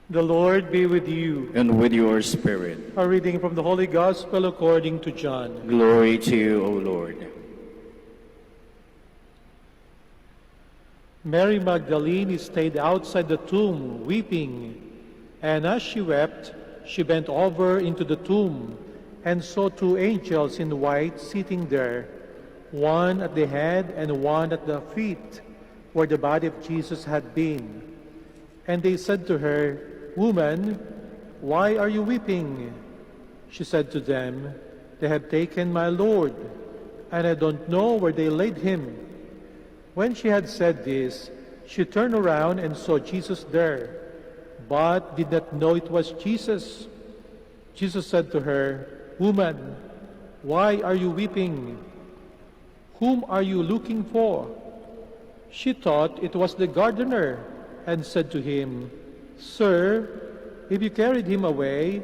The Lord be with you. And with your spirit. A reading from the Holy Gospel according to John. Glory to you, O Lord. Mary Magdalene stayed outside the tomb, weeping. And as she wept, she bent over into the tomb and saw two angels in white sitting there, one at the head and one at the feet, where the body of Jesus had been. And they said to her, "Woman, why are you weeping?" She said to them, "They have taken my Lord, and I don't know where they laid him." When she had said this, she turned around and saw Jesus there, but did not know it was Jesus. Jesus said to her, "Woman, why are you weeping? Whom are you looking for?" She thought it was the gardener, and said to him, "Sir, if you carried him away,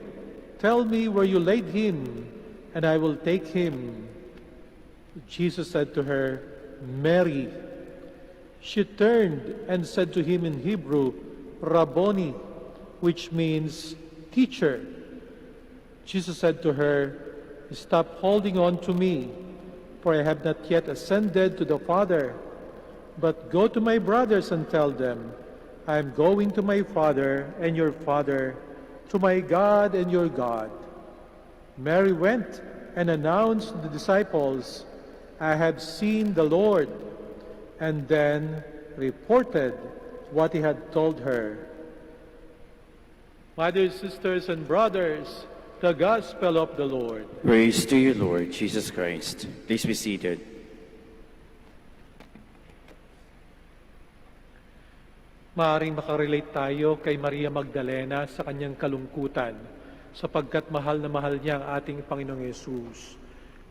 tell me where you laid him, and I will take him." Jesus said to her, "Mary." She turned and said to him in Hebrew, "Rabboni," which means teacher. Jesus said to her, "Stop holding on to me, for I have not yet ascended to the Father. But go to my brothers and tell them, I am going to my Father and your Father, to my God and your God." Mary went and announced to the disciples, "I have seen the Lord," and then reported what he had told her. Mothers, sisters, and brothers, the Gospel of the Lord. Praise to you, Lord Jesus Christ. Please be seated. Maaaring makarelate tayo kay Maria Magdalena sa kanyang kalungkutan sapagkat mahal na mahal niya ang ating Panginoong Yesus.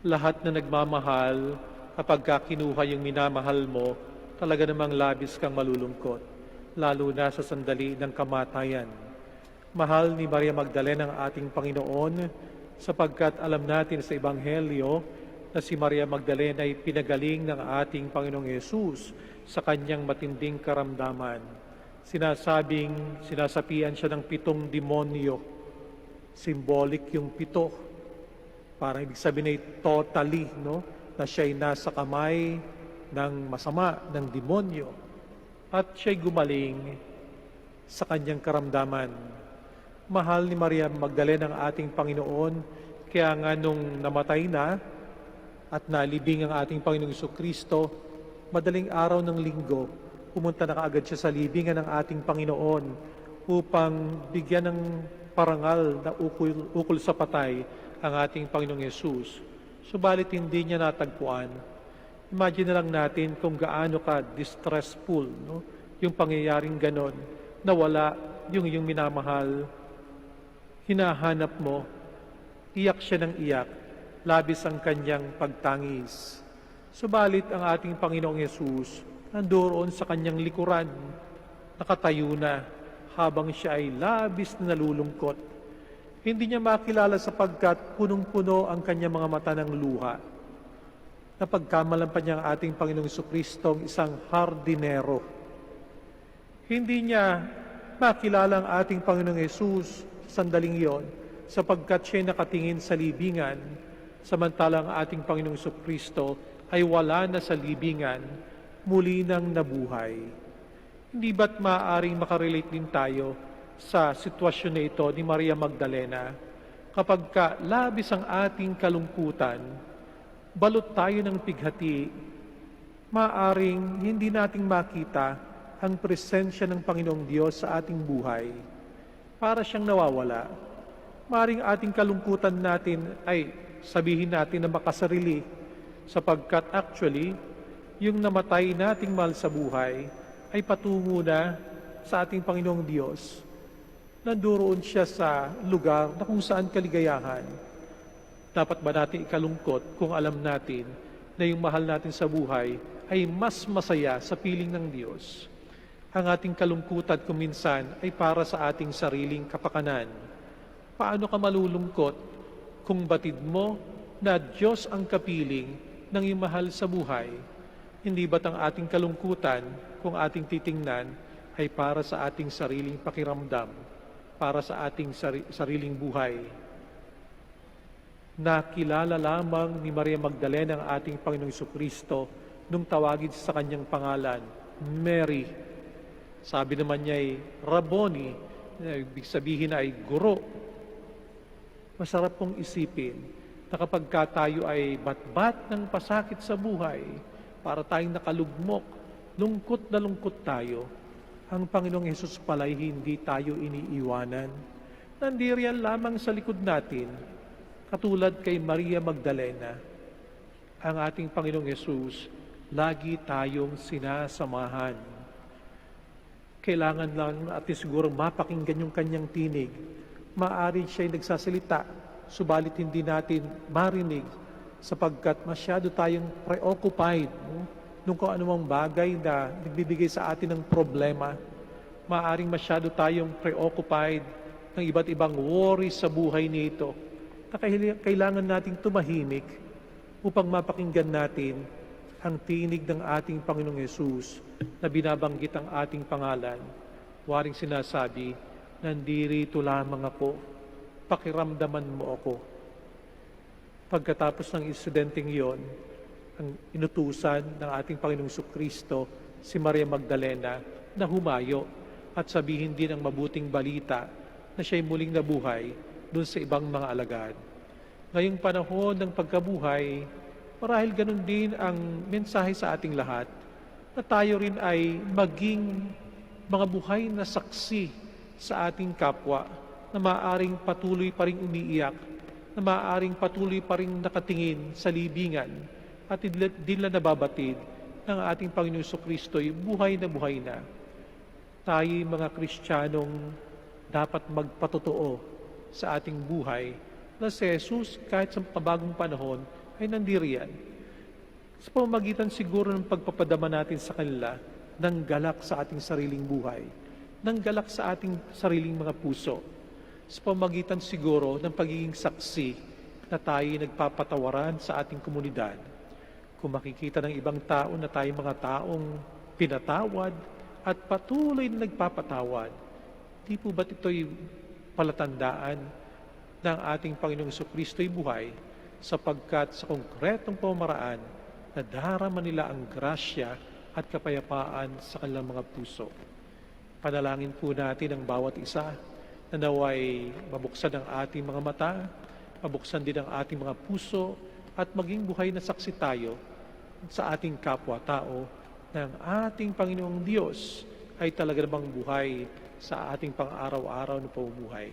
Lahat na nagmamahal, kapag kinuha yung minamahal mo, talaga namang labis kang malulungkot, lalo na sa sandali ng kamatayan. Mahal ni Maria Magdalena ang ating Panginoon sapagkat alam natin sa Ebanghelyo na si Maria Magdalena ay pinagaling ng ating Panginoong Yesus sa kanyang matinding karamdaman. Sinasapian siya ng 7 demonyo. Symbolic yung 7. Parang ibig sabihin ay totally, no? Na siya ay nasa kamay ng masama, ng demonyo. At siya'y gumaling sa kanyang karamdaman. Mahal ni Maria Magdalena ang ating Panginoon, kaya nga nung namatay na at nalibing ang ating Panginoong Jesucristo, madaling araw ng linggo, pumunta na kaagad siya sa libingan ng ating Panginoon upang bigyan ng parangal na ukol sa patay ang ating Panginoong Yesus. Subalit hindi niya natagpuan. Imagine na lang natin kung gaano ka distressful, no? Yung pangyayaring ganon, na wala yung iyong minamahal, hinahanap mo, iyak siya ng iyak, labis ang kanyang pagtangis. Subalit ang ating Panginoong Yesus, nandoon sa kanyang likuran, nakatayo na habang siya ay labis na nalulungkot. Hindi niya makilala sapagkat punong-puno ang kanyang mga mata ng luha. Napagkamalan pa niya ang ating Panginoong Jesucristo isang hardinero. Hindi niya makilala ang ating Panginoong Yesus sa sandaling iyon sapagkat siya nakatingin sa libingan, samantalang ang ating Panginoong Jesucristo ay wala na sa libingan, muli nang nabuhay. Hindi ba't maaaring makarelate din tayo sa sitwasyon na ito ni Maria Magdalena kapag labis ang ating kalungkutan, balot tayo ng pighati, maaaring hindi nating makita ang presensya ng Panginoong Diyos sa ating buhay. Para siyang nawawala. Maaaring ating kalungkutan natin ay sabihin natin na makasarili sapagkat actually, yung namatay nating mahal sa buhay ay patungo na sa ating Panginoong Diyos. Nandoon siya sa lugar na kung saan kaligayahan. Dapat ba natin ikalungkot kung alam natin na yung mahal natin sa buhay ay mas masaya sa piling ng Diyos? Ang ating kalungkutan kung minsan ay para sa ating sariling kapakanan. Paano ka malulungkot kung batid mo na Diyos ang kapiling ng iyong mahal sa buhay? Hindi ba't ang ating kalungkutan, kung ating titingnan, ay para sa ating sariling pakiramdam? para sa ating sariling buhay. Nakilala lamang ni Maria Magdalena ang ating Panginoong Jesucristo nung tawagin sa kanyang pangalan, Mary. Sabi naman niya ay Rabboni, na ibig sabihin ay guro. Masarap pong isipin na kapag tayo ay batbat ng pasakit sa buhay, para tayong nakalugmok, lungkot na lungkot tayo, ang Panginoong Hesus pala'y hindi tayo iniiwanan. Nandiriyan lamang sa likod natin, katulad kay Maria Magdalena. Ang ating Panginoong Hesus, lagi tayong sinasamahan. Kailangan lang natin siguro mapakinggan yung kanyang tinig. Maaari siya'y nagsasalita, subalit hindi natin marinig sapagkat masyado tayong preoccupied nung kung anumang bagay na nagbibigay sa atin ng problema. Maaring masyado tayong preoccupied ng iba't ibang worries sa buhay nito na kailangan nating tumahimik upang mapakinggan natin ang tinig ng ating Panginoong Hesus na binabanggit ang ating pangalan. Waring sinasabi, nandirito lamang ako, pakiramdaman mo ako. Pagkatapos ng insidenteng iyon, ang inutusan ng ating Panginoong Jesucristo, si Maria Magdalena, na humayo at sabihin din ang mabuting balita na siya'y muling nabuhay doon sa ibang mga alagad. Ngayong panahon ng pagkabuhay, marahil ganun din ang mensahe sa ating lahat na tayo rin ay maging mga buhay na saksi sa ating kapwa na maaaring patuloy pa rin umiiyak, na maaaring patuloy pa rin nakatingin sa libingan at di nila nababatid ng ating Panginoong Jesucristo'y buhay na. Tayo mga Kristiyanong dapat magpatotoo sa ating buhay na si Jesus kahit sa pabagong panahon ay nandiriyan. Sa pamamagitan siguro ng pagpapadama natin sa kanila ng galak sa ating sariling buhay, ng galak sa ating sariling mga puso, sa pamamagitan siguro ng pagiging saksi na tayo nagpapatawaran sa ating komunidad. Kung makikita ng ibang tao na tayo mga taong pinatawad at patuloy na nagpapatawad, di po ba't ito'y palatandaan ng ating Panginoong Jesucristo'y buhay sapagkat sa konkretong pamamaraan nadarama nila ang grasya at kapayapaan sa kanilang mga puso. Panalangin po natin ang bawat isa na naway mabuksan ang ating mga mata, mabuksan din ang ating mga puso at maging buhay na saksi tayo sa ating kapwa-tao na ang ating Panginoong Diyos ay talaga namang buhay sa ating pang-araw-araw na pamumuhay.